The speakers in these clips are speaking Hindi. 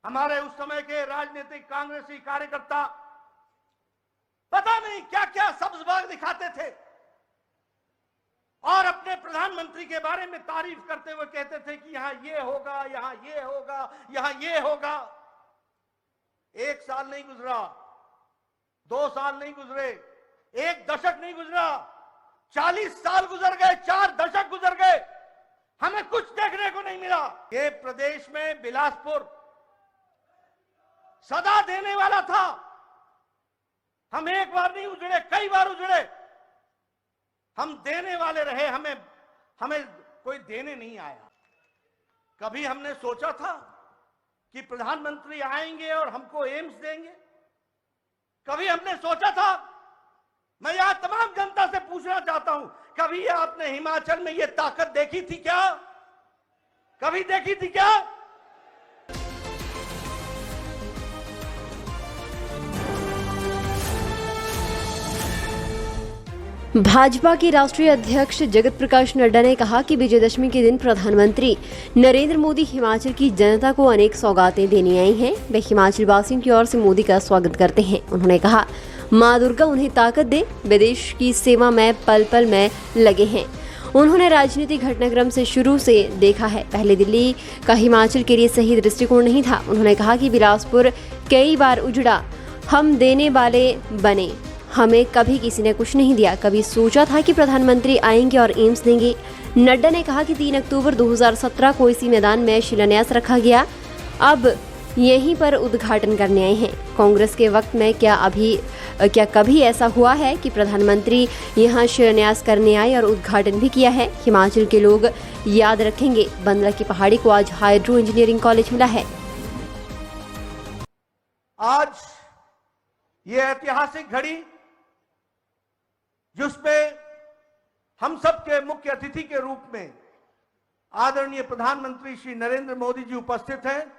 हमारे उस समय के राजनीतिक कांग्रेसी कार्यकर्ता पता नहीं क्या क्या सब्ज बाग दिखाते थे और अपने प्रधानमंत्री के बारे में तारीफ करते हुए कहते थे कि यहां ये होगा, यहां ये होगा, यहां ये होगा। 1 साल नहीं गुजरा, 2 साल नहीं गुजरे, 1 दशक नहीं गुजरा, 40 साल गुजर गए, 4 दशक गुजर गए, हमें कुछ देखने को नहीं मिला। ये प्रदेश में बिलासपुर सदा देने वाला था। हम एक बार नहीं उजड़े, कई बार उजड़े। हम देने वाले रहे, हमें कोई देने नहीं आया। कभी हमने सोचा था कि प्रधानमंत्री आएंगे और हमको एम्स देंगे? कभी हमने सोचा था? मैं यहां तमाम जनता से पूछना चाहता हूं, कभी आपने हिमाचल में यह ताकत देखी थी क्या? कभी देखी थी क्या? भाजपा के राष्ट्रीय अध्यक्ष जगत प्रकाश नड्डा ने कहा कि विजयदशमी के दिन प्रधानमंत्री नरेंद्र मोदी हिमाचल की जनता को अनेक सौगातें देने आए हैं। वे हिमाचल वासियों की ओर से मोदी का स्वागत करते हैं। उन्होंने कहा, मां दुर्गा उन्हें ताकत दे, वे देश की सेवा में पल पल में लगे हैं। उन्होंने राजनीतिक घटनाक्रम से शुरू से देखा है, पहले दिल्ली का हिमाचल के लिए सही दृष्टिकोण नहीं था। उन्होंने कहा कि बिलासपुर कई बार उजड़ा, हम देने वाले बने, हमें कभी किसी ने कुछ नहीं दिया। कभी सोचा था कि प्रधानमंत्री आएंगे और एम्स देंगे? नड्डा ने कहा कि 3 अक्टूबर 2017 को इसी मैदान में शिलान्यास रखा गया, अब यहीं पर उद्घाटन करने आए हैं। कांग्रेस के वक्त में क्या कभी ऐसा हुआ है कि प्रधानमंत्री यहां शिलान्यास करने आए और उद्घाटन भी किया है? हिमाचल के लोग याद रखेंगे, बंदला की पहाड़ी को आज हाइड्रो इंजीनियरिंग कॉलेज मिला है। आज ये ऐतिहासिक घड़ी जिसमें हम सब के मुख्य अतिथि के रूप में आदरणीय प्रधानमंत्री श्री नरेंद्र मोदी जी उपस्थित हैं,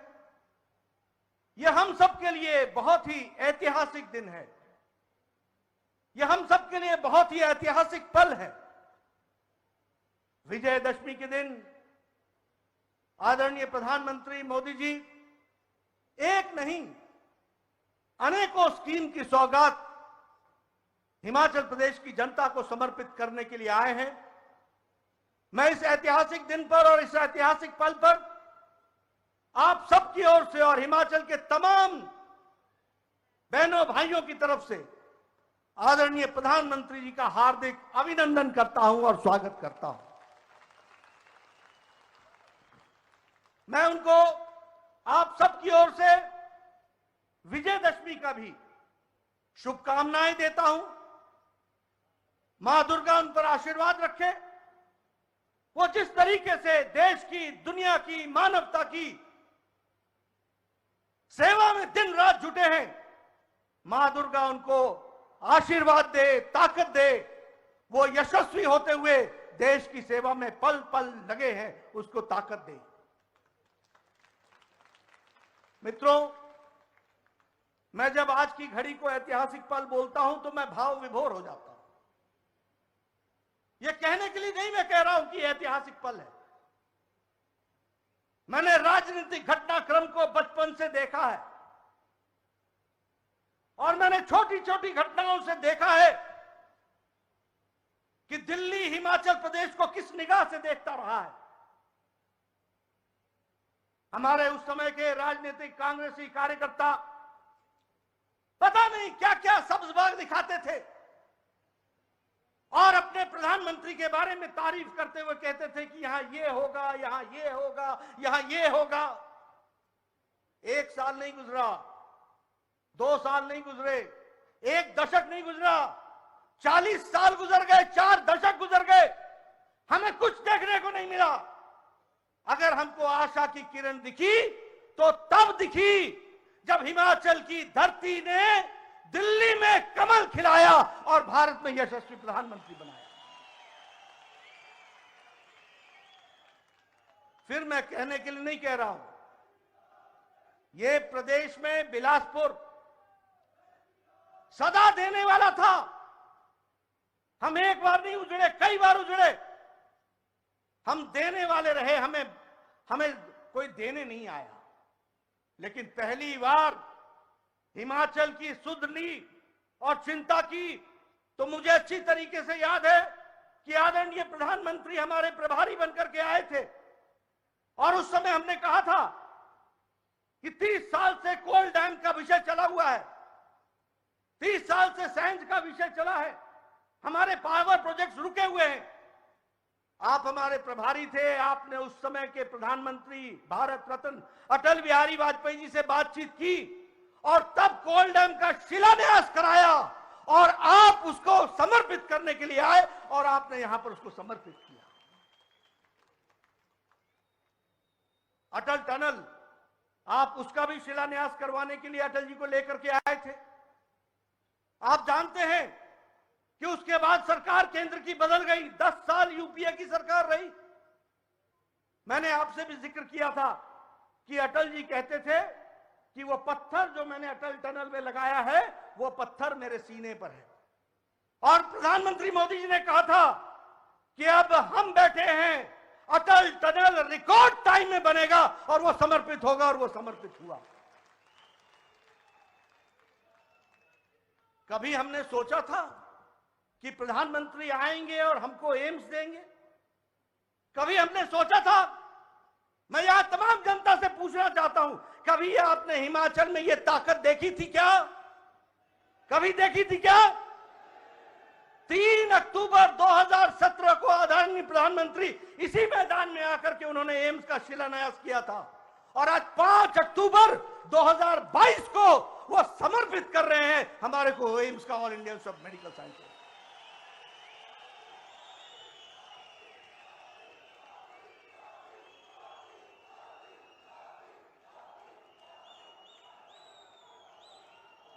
यह हम सब के लिए बहुत ही ऐतिहासिक दिन है। यह हम सब के लिए बहुत ही ऐतिहासिक पल है। विजयदशमी के दिन आदरणीय प्रधानमंत्री मोदी जी एक नहीं अनेकों स्कीम की सौगात हिमाचल प्रदेश की जनता को समर्पित करने के लिए आए हैं। मैं इस ऐतिहासिक दिन पर और इस ऐतिहासिक पल पर आप सबकी ओर से और हिमाचल के तमाम बहनों भाइयों की तरफ से आदरणीय प्रधानमंत्री जी का हार्दिक अभिनंदन करता हूं और स्वागत करता हूं। मैं उनको आप सबकी ओर से विजयदशमी का भी शुभकामनाएं देता हूं। मां दुर्गा उन पर आशीर्वाद रखे। वो जिस तरीके से देश की, दुनिया की, मानवता की सेवा में दिन रात जुटे हैं, मां दुर्गा उनको आशीर्वाद दे, ताकत दे। वो यशस्वी होते हुए देश की सेवा में पल पल लगे हैं, उसको ताकत दे। मित्रों, मैं जब आज की घड़ी को ऐतिहासिक पल बोलता हूं तो मैं भाव विभोर हो जाता हूं। यह कहने के लिए नहीं मैं कह रहा हूं कि ऐतिहासिक पल है। मैंने राजनीतिक घटनाक्रम को बचपन से देखा है और मैंने छोटी छोटी घटनाओं से देखा है कि दिल्ली हिमाचल प्रदेश को किस निगाह से देखता रहा है। हमारे उस समय के राजनीतिक कांग्रेसी कार्यकर्ता पता नहीं क्या क्या सब्ज बाग दिखाते थे और अपने प्रधानमंत्री के बारे में तारीफ करते हुए कहते थे कि यहां ये होगा, यहां ये होगा, यहां ये होगा। 1 साल नहीं गुजरा, 2 साल नहीं गुजरे, 1 दशक नहीं गुजरा, 40 साल गुजर गए, 4 दशक गुजर गए, हमें कुछ देखने को नहीं मिला। अगर हमको आशा की किरण दिखी तो तब दिखी जब हिमाचल की धरती ने दिल्ली में कमल खिलाया और भारत में यशस्वी प्रधानमंत्री बनाया। फिर मैं कहने के लिए नहीं कह रहा हूं, ये प्रदेश में बिलासपुर सदा देने वाला था। हम एक बार नहीं उजड़े, कई बार उजड़े। हम देने वाले रहे, हमें कोई देने नहीं आया। लेकिन पहली बार हिमाचल की सुध ली और चिंता की तो मुझे अच्छी तरीके से याद है कि आदरणीय प्रधानमंत्री हमारे प्रभारी बनकर के आए थे और उस समय हमने कहा था कि 30 साल से कोल डैम का विषय चला हुआ है, 30 साल से सैंज का विषय चला है, हमारे पावर प्रोजेक्ट्स रुके हुए हैं। आप हमारे प्रभारी थे, आपने उस समय के प्रधानमंत्री भारत रत्न अटल बिहारी वाजपेयी जी से बातचीत की और तब कोल डैम का शिलान्यास कराया और आप उसको समर्पित करने के लिए आए और आपने यहां पर उसको समर्पित किया। अटल टनल, आप उसका भी शिलान्यास करवाने के लिए अटल जी को लेकर के आए थे। आप जानते हैं कि उसके बाद सरकार केंद्र की बदल गई, 10 साल यूपीए की सरकार रही। मैंने आपसे भी जिक्र किया था कि अटल जी कहते थे कि वो पत्थर जो मैंने अटल टनल में लगाया है वो पत्थर मेरे सीने पर है। और प्रधानमंत्री मोदी जी ने कहा था कि अब हम बैठे हैं, अटल टनल रिकॉर्ड टाइम में बनेगा और वो समर्पित होगा और वो समर्पित हुआ। कभी हमने सोचा था कि प्रधानमंत्री आएंगे और हमको एम्स देंगे? कभी हमने सोचा था? मैं यहां तमाम जनता से पूछना चाहता हूं, कभी आपने हिमाचल में यह ताकत देखी थी क्या? कभी देखी थी क्या? 3 अक्टूबर 2017 को आदरणीय प्रधानमंत्री इसी मैदान में आकर के उन्होंने एम्स का शिलान्यास किया था और आज 5 अक्टूबर 2022 को वो समर्पित कर रहे हैं हमारे को एम्स का, all India institute of medical sciences.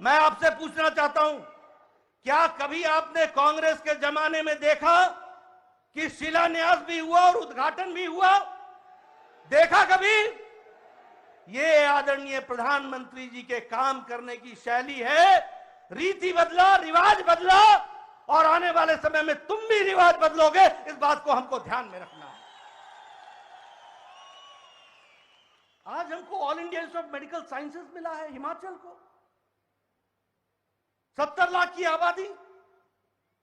मैं आपसे पूछना चाहता हूं, क्या कभी आपने कांग्रेस के जमाने में देखा कि शिलान्यास भी हुआ और उद्घाटन भी हुआ? देखा कभी? ये आदरणीय प्रधानमंत्री जी के काम करने की शैली है। रीति बदला, रिवाज बदला और आने वाले समय में तुम भी रिवाज बदलोगे, इस बात को हमको ध्यान में रखना है। आज हमको all India institute of medical sciences मिला है हिमाचल को, 70 लाख की आबादी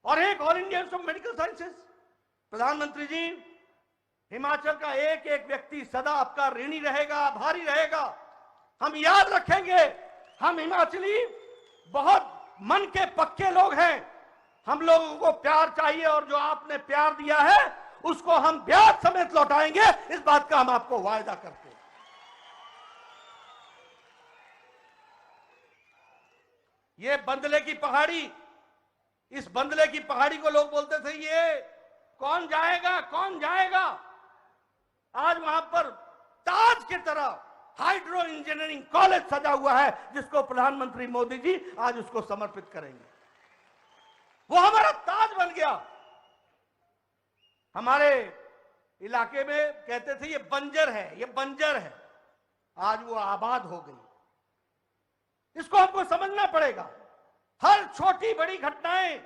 और एक all India institute of medical sciences. प्रधानमंत्री जी, हिमाचल का एक एक व्यक्ति सदा आपका ऋणी रहेगा, आभारी रहेगा। हम याद रखेंगे, हम हिमाचली बहुत मन के पक्के लोग हैं। हम लोगों को प्यार चाहिए और जो आपने प्यार दिया है उसको हम ब्याज समेत लौटाएंगे, इस बात का हम आपको वायदा करते हैं। ये बंदले की पहाड़ी, इस बंदले की पहाड़ी को लोग बोलते थे ये कौन जाएगा, कौन जाएगा। आज वहां पर ताज की तरह हाइड्रो इंजीनियरिंग कॉलेज सजा हुआ है, जिसको प्रधानमंत्री मोदी जी आज उसको समर्पित करेंगे। वो हमारा ताज बन गया। हमारे इलाके में कहते थे ये बंजर है, ये बंजर है, आज वो आबाद हो गई। इसको हमको समझना पड़ेगा। हर छोटी बड़ी घटनाएं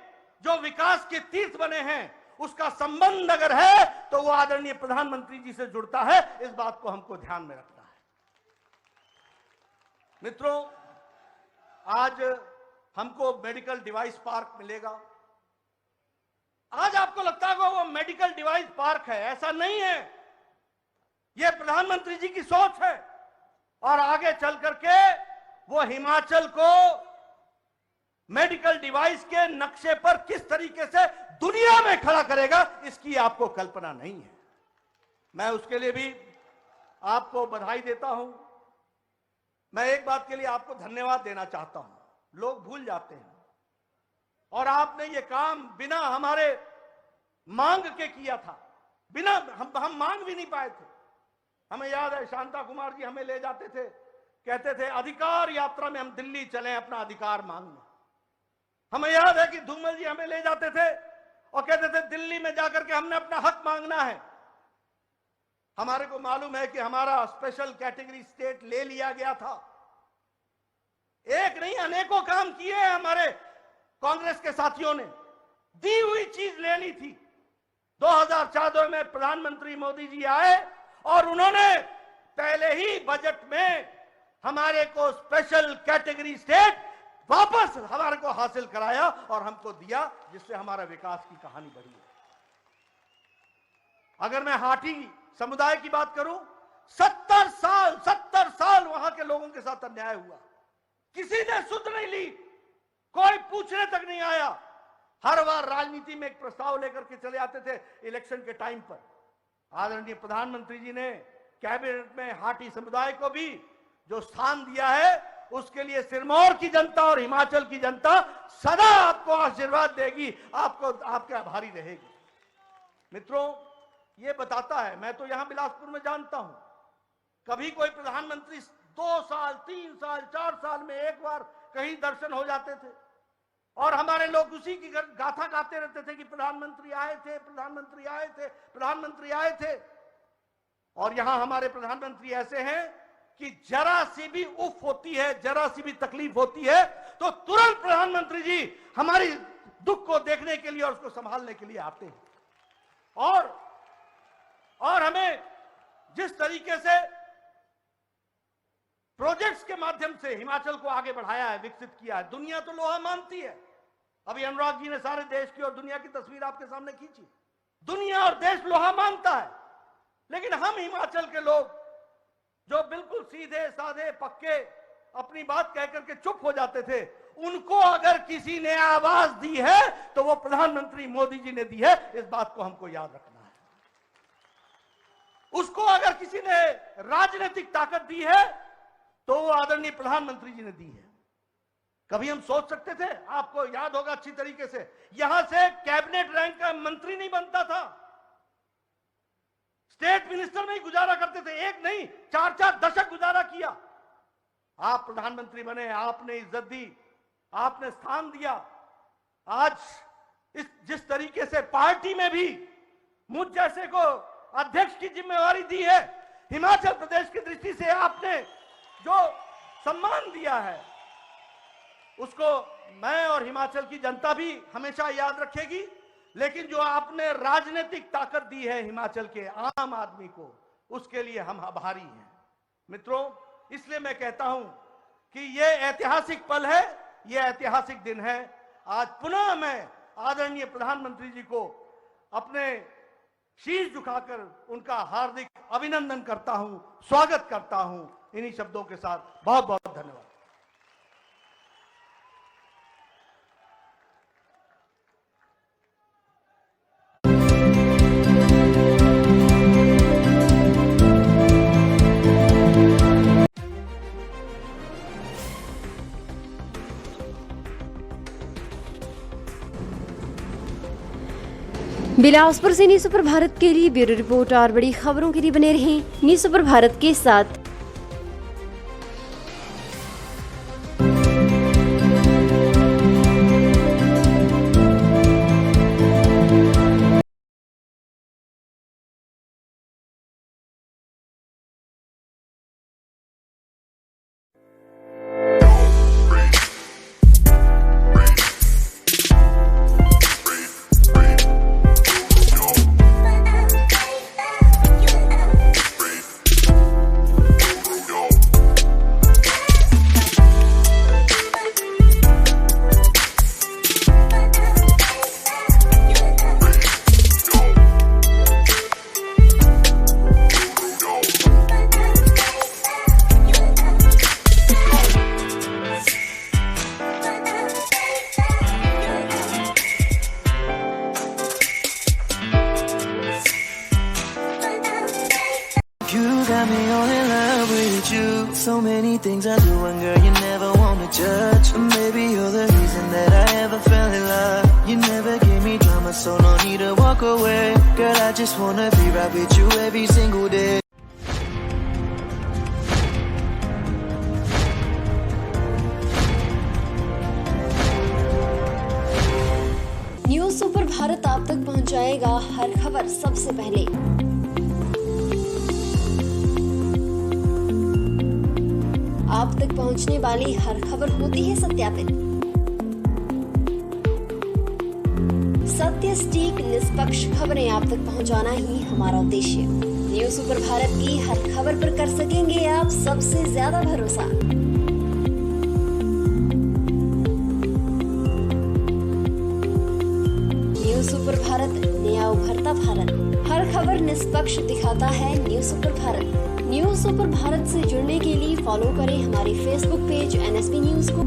जो विकास के तीर्थ बने हैं, उसका संबंध अगर है तो वो आदरणीय प्रधानमंत्री जी से जुड़ता है। इस बात को हमको ध्यान में रखना है। मित्रों, आज हमको मेडिकल डिवाइस पार्क मिलेगा। आज आपको लगता होगा वो मेडिकल डिवाइस पार्क है, ऐसा नहीं है। यह प्रधानमंत्री जी की सोच है और आगे चल करके वो हिमाचल को मेडिकल डिवाइस के नक्शे पर किस तरीके से दुनिया में खड़ा करेगा, इसकी आपको कल्पना नहीं है। मैं उसके लिए भी आपको बधाई देता हूं। मैं एक बात के लिए आपको धन्यवाद देना चाहता हूं। लोग भूल जाते हैं और आपने ये काम बिना हमारे मांग के किया था, बिना हम मांग भी नहीं पाए थे। हमें याद है शांता कुमार जी हमें ले जाते थे, कहते थे अधिकार यात्रा में हम दिल्ली चलें अपना अधिकार मांगने। हमें याद है कि धूमल जी हमें ले जाते थे और कहते थे दिल्ली में जाकर के हमने अपना हक मांगना है। हमारे को मालूम है कि हमारा स्पेशल कैटेगरी स्टेट ले लिया गया था। एक नहीं अनेकों काम किए हैं हमारे कांग्रेस के साथियों ने। दी हुई चीज ले ली थी। 2014 में प्रधानमंत्री मोदी जी आए और उन्होंने पहले ही बजट में हमारे को स्पेशल कैटेगरी स्टेट वापस हमारे को हासिल कराया और हमको दिया, जिससे हमारा विकास की कहानी बढ़ी है। अगर मैं हाटी समुदाय की बात करूं, 70 साल वहां के लोगों के साथ अन्याय हुआ, किसी ने सुध नहीं ली, कोई पूछने तक नहीं आया। हर बार राजनीति में एक प्रस्ताव लेकर के चले आते थे इलेक्शन के टाइम पर। आदरणीय प्रधानमंत्री जी ने कैबिनेट में हाटी समुदाय को भी जो स्थान दिया है, उसके लिए सिरमौर की जनता और हिमाचल की जनता सदा आपको आशीर्वाद देगी, आपको आपके आभारी रहेगी। मित्रों, ये बताता है, मैं तो यहां बिलासपुर में जानता हूं, कभी कोई प्रधानमंत्री 2 साल 3 साल 4 साल में एक बार कहीं दर्शन हो जाते थे और हमारे लोग उसी की गाथा गाते रहते थे कि प्रधानमंत्री आए थे, प्रधानमंत्री आए थे, प्रधानमंत्री आए थे। और यहां हमारे प्रधानमंत्री ऐसे हैं कि जरा सी भी उफ होती है, जरा सी भी तकलीफ होती है तो तुरंत प्रधानमंत्री जी हमारी दुख को देखने के लिए और उसको संभालने के लिए आते हैं। और हमें जिस तरीके से प्रोजेक्ट्स के माध्यम से हिमाचल को आगे बढ़ाया है, विकसित किया है, दुनिया तो लोहा मानती है। अभी अनुराग जी ने सारे देश की और दुनिया की तस्वीर आपके सामने खींची। दुनिया और देश लोहा मानता है, लेकिन हम हिमाचल के लोग जो बिल्कुल सीधे साधे पक्के अपनी बात कहकर के चुप हो जाते थे, उनको अगर किसी ने आवाज दी है तो वो प्रधानमंत्री मोदी जी ने दी है। इस बात को हमको याद रखना है। उसको अगर किसी ने राजनीतिक ताकत दी है तो वो आदरणीय प्रधानमंत्री जी ने दी है। कभी हम सोच सकते थे? आपको याद होगा अच्छी तरीके से, यहां से कैबिनेट रैंक का मंत्री नहीं बनता था, स्टेट मिनिस्टर में ही गुजारा करते थे। एक नहीं, 4-4 दशक गुजारा किया। आप प्रधानमंत्री बने, आपने इज्जत दी, आपने स्थान दिया। आज जिस तरीके से पार्टी में भी मुझ जैसे को अध्यक्ष की जिम्मेवारी दी है, हिमाचल प्रदेश की दृष्टि से आपने जो सम्मान दिया है, उसको मैं और हिमाचल की जनता भी हमेशा याद रखेगी। लेकिन जो आपने राजनीतिक ताकत दी है हिमाचल के आम आदमी को, उसके लिए हम आभारी हैं। मित्रों, इसलिए मैं कहता हूं कि यह ऐतिहासिक पल है, यह ऐतिहासिक दिन है। आज पुनः मैं आदरणीय प्रधानमंत्री जी को अपने शीश झुकाकर उनका हार्दिक अभिनंदन करता हूं, स्वागत करता हूं। इन्हीं शब्दों के साथ बहुत बहुत धन्यवाद। बिलासपुर से न्यूज़ सुपर भारत के लिए ब्यूरो रिपोर्ट। और बड़ी खबरों के लिए बने रहें न्यूज़ सुपर भारत के साथ। got me all in love with you. So many things I do and girl you never wanna judge. Maybe you're the reason that I ever fell in love. You never gave me drama, so no need to walk away. Girl, I just wanna be right with you every single day. News super Bharat आप तक पहुंचाएगा हर खबर सबसे पहले। आप तक पहुंचने वाली हर खबर होती है सत्यापित। सत्य, सटीक, निष्पक्ष खबरें आप तक पहुंचाना ही हमारा उद्देश्य। न्यूज़ सुपर भारत की हर खबर पर कर सकेंगे आप सबसे ज्यादा भरोसा। न्यूज़ सुपर भारत, नया उभरता भारत। हर खबर निष्पक्ष दिखाता है news super Bharat. News super Bharat से जुड़ने के लिए फॉलो करें हमारे फेसबुक पेज NSP न्यूज़ को।